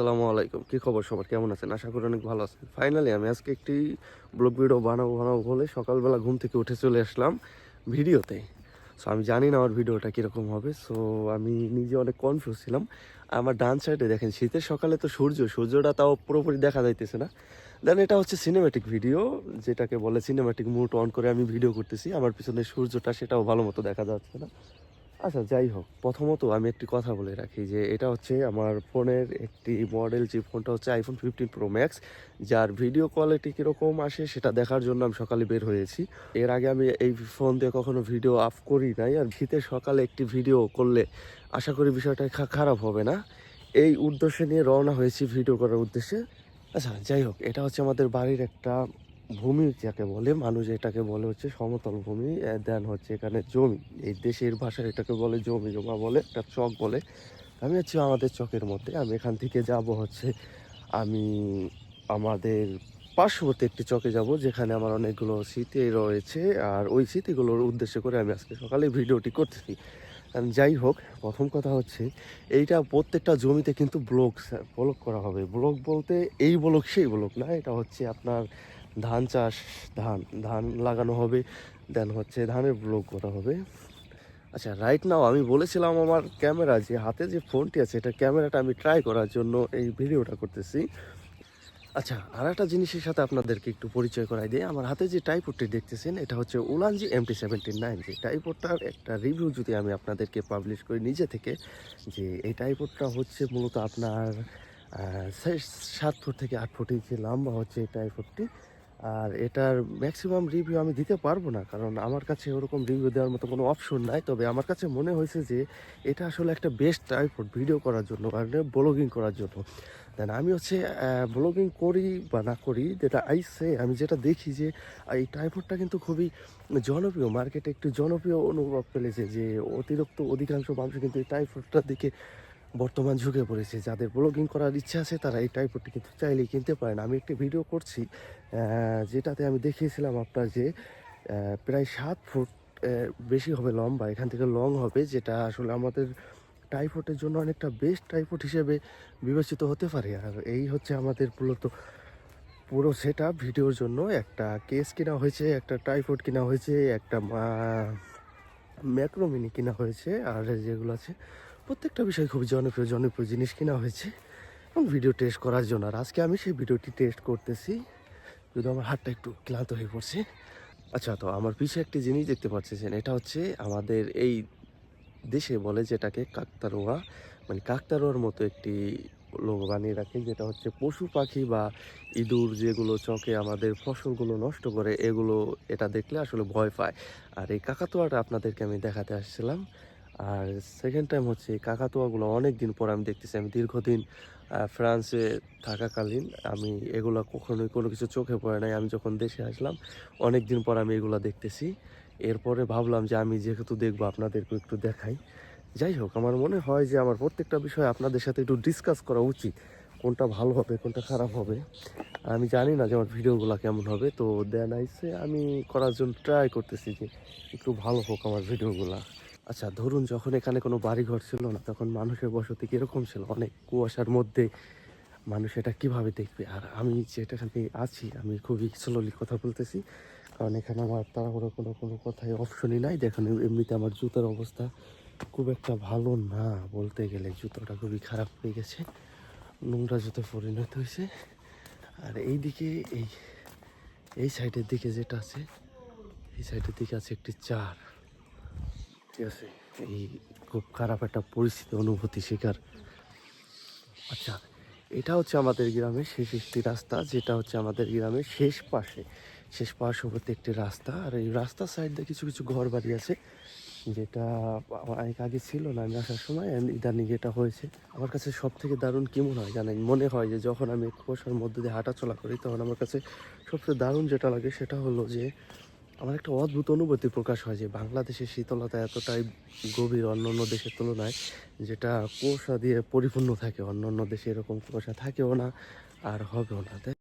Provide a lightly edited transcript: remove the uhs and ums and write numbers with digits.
আসসালামু আলাইকুম। কি খবর সবার? কেমন আছেন? আশা করি অনেক ভালো আছেন। ফাইনালি আমি আজকে একটি ব্লগ ভিডিও বানাবো বলে সকালবেলা ঘুম থেকে উঠে চলে আসলাম ভিডিওতে। সো আমি জানি না আমার ভিডিওটা কীরকম হবে। সো আমি নিজে অনেক কনফিউজ ছিলাম। আমার ডান সাইডে দেখেন শীতের সকালে তো সূর্যটা তাও পুরোপুরি দেখা যাইতেছে না। দেন এটা হচ্ছে সিনেম্যাটিক ভিডিও, যেটাকে বলে সিনেম্যাটিক মুড অন করে আমি ভিডিও করতেছি। আমার পিছনে সূর্যটা সেটাও ভালো মতো দেখা যাচ্ছে না। আচ্ছা, যাই হোক, প্রথমত আমি একটি কথা বলে রাখি যে এটা হচ্ছে আমার ফোনের একটি মডেল, যে ফোনটা হচ্ছে iPhone 15 Pro Max, যার ভিডিও কোয়ালিটি কীরকম আসে সেটা দেখার জন্য আমি সকালে বের হয়েছি। এর আগে আমি এই ফোন দিয়ে কখনো ভিডিও আপ করি নাই, আর শীতের সকালে একটি ভিডিও করলে আশা করি বিষয়টা খারাপ হবে না, এই উদ্দেশ্যে নিয়ে রওনা হয়েছি ভিডিও করার উদ্দেশ্যে। আচ্ছা, যাই হোক, এটা হচ্ছে আমাদের বাড়ির একটা ভূমি যাকে বলে, মানুষ এটাকে বলে হচ্ছে সমতল ভূমি। দেন হচ্ছে এখানে জমি, এই দেশের ভাষায় এটাকে বলে জমি জমা বলে, একটা চক বলে। আমি হচ্ছে আমাদের চকের মধ্যে, আমি এখান থেকে যাব হচ্ছে, আমি আমাদের পার্শ্ববর্তী একটি চকে যাব যেখানে আমার অনেকগুলো স্মৃতি রয়েছে, আর ওই স্মৃতিগুলোর উদ্দেশ্য করে আমি আজকে সকালে ভিডিওটি করতেছি। যাই হোক, প্রথম কথা হচ্ছে এইটা প্রত্যেকটা জমিতে কিন্তু ব্লক করা হবে। ব্লক বলতে এই ব্লক সেই ব্লক না, এটা হচ্ছে আপনার ধান চাষ, ধান লাগানো হবে, দেন হচ্ছে ধানের ব্লক করা হবে। আচ্ছা, রাইট নাও আমি বলেছিলাম আমার ক্যামেরা, যে হাতে যে ফোনটি আছে এটা ক্যামেরাটা আমি ট্রাই করার জন্য এই ভিডিওটা করতেছি। আচ্ছা, আর একটা জিনিসের সাথে আপনাদেরকে একটু পরিচয় করাই দিই। আমার হাতে যে ট্রাইপডটি দেখতেছেন এটা হচ্ছে উলানজি MT79। যে ট্রাইপডটার একটা রিভিউ যদি আমি আপনাদেরকে পাবলিশ করি নিজে থেকে, যে এই ট্রাইপডটা হচ্ছে মূলত আপনার 7 ফুট থেকে 8 ফুট ইঞ্চি লম্বা হচ্ছে এই ট্রাইপডটি। আর এটার ম্যাক্সিমাম রিভিউ আমি দিতে পারবো না, কারণ আমার কাছে ওরকম রিভিউ দেওয়ার মতো কোনো অপশন নাই। তবে আমার কাছে মনে হয়েছে যে এটা আসলে একটা বেস্ট ট্রাইপড ভিডিও করার জন্য, আর ব্লগিং করার জন্য। দেন আমি হচ্ছে ব্লগিং করি বা না করি, যেটা আমি যেটা দেখি যে এই ট্রাইপডটা কিন্তু খুবই জনপ্রিয়, মার্কেটে একটু জনপ্রিয় অনুভব ফেলেছে, যে অধিকাংশ মানুষ কিন্তু এই ট্রাইপডটার দিকে বর্তমান ঝুঁকে পড়েছে। যাদের ব্লগিং করার ইচ্ছা আছে তারা এই ট্রাইপডটি কিন্তু চাইলেই কিনতে পারেন। আমি একটি ভিডিও করছি যেটাতে আমি দেখিয়েছিলাম আপনার যে প্রায় 7 ফুট বেশি হবে লম্বা, এখান থেকে লং হবে, যেটা আসলে আমাদের ট্রাইপডের জন্য অনেকটা বেস্ট ট্রাইপড হিসেবে বিবেচিত হতে পারে। আর এই হচ্ছে আমাদের পুরো সেটআপ ভিডিওর জন্য। একটা কেস কিনা হয়েছে, একটা ট্রাইপড কিনা হয়েছে, একটা ম্যাক্রো মিনি কিনা হয়েছে, আর যেগুলো আছে প্রত্যেকটা বিষয় খুবই জনপ্রিয় জিনিস কিনা হয়েছে এবং ভিডিও টেস্ট করার জন্য। আর আজকে আমি সেই ভিডিওটি টেস্ট করতেছি, যদি আমার হাতটা একটু ক্লান্ত হয়ে পড়ছে। আচ্ছা, তো আমার পিছিয়ে একটি জিনিস দেখতে পাচ্ছেন, এটা হচ্ছে আমাদের এই দেশে বলে যেটাকে কাকতাড়ুয়া, মানে কাকতাড়ুয়ার মতো একটি লোগো বানিয়ে রাখে, যেটা হচ্ছে পশু পাখি বা ইঁদুর যেগুলো চকে আমাদের ফসলগুলো নষ্ট করে, এটা দেখলে আসলে ভয় পায়। আর এই কাকাতুয়াটা আপনাদেরকে আমি দেখাতে আসছিলাম। আর সেকেন্ড টাইম হচ্ছে এই কাকাতুয়াগুলো অনেক দিন পর আমি দেখতেছি। আমি দীর্ঘদিন ফ্রান্সে থাকাকালীন আমি এগুলো কখনোই কোনো কিছু চোখে পড়ে নাই। আমি যখন দেশে আসলাম অনেক দিন পর আমি এগুলো দেখতেছি। এরপরে ভাবলাম যে আমি যেহেতু দেখবো আপনাদেরকে একটু দেখাই। যাই হোক, আমার মনে হয় যে আমার প্রত্যেকটা বিষয় আপনাদের সাথে একটু ডিসকাস করা উচিত, কোনটা ভালো হবে কোনটা খারাপ হবে। আমি জানি না যে আমার ভিডিওগুলো কেমন হবে, তো দেন আমি করার জন্য ট্রাই করতেছি যে একটু ভালো হোক আমার ভিডিওগুলা। আচ্ছা, ধরুন যখন এখানে কোনো বাড়িঘর ছিল না, তখন মানুষের বসতি কীরকম ছিল, অনেক কুয়াশার মধ্যে মানুষ এটা কীভাবে দেখবে। আর আমি যেটাখানে আছি আমি খুবই স্লোলি কথা বলতেছি, কারণ এখানে আমার তাড়াহুড়ো কোনো কথাই অপশনই নাই। দেখুন এমনিতে আমার জুতার অবস্থা খুব একটা ভালো না, বলতে গেলে জুতোটা খুবই খারাপ হয়ে গেছে, নোংরা জুতো পরিণত হয়েছে। আর এইদিকে এই সাইডের দিকে যেটা আছে, এই সাইডের দিকে আছে একটি চার, ঠিক আছে। এই খুব খারাপ একটা পরিস্থিতি অনুভূতি শিকার। আচ্ছা, এটা হচ্ছে আমাদের গ্রামের শেষ একটি রাস্তা, যেটা হচ্ছে আমাদের গ্রামের শেষ পার্শ্ববর্তী একটি রাস্তা। আর এই রাস্তার সাইড দিয়ে কিছু কিছু ঘর বাড়ি আছে, যেটা অনেক আগে ছিল না আমি আসার সময়, ইদানিং এটা হয়েছে। আমার কাছে সব থেকে দারুণ কী মনে হয় জানেন, মনে হয় যে যখন আমি কুয়াশার মধ্যে দিয়ে হাঁটাচলা করি তখন আমার কাছে সবচেয়ে দারুণ যেটা লাগে সেটা হলো যে আমার একটা অদ্ভুত অনুভূতি প্রকাশ হয় যে বাংলাদেশের শীতলতা এতটাই গভীর অন্য অন্য দেশের তুলনায়, যেটা কুয়াশা দিয়ে পরিপূর্ণ থাকে। অন্য অন্য দেশে এরকম কুয়াশা থাকেও না আর হবেও না, তাই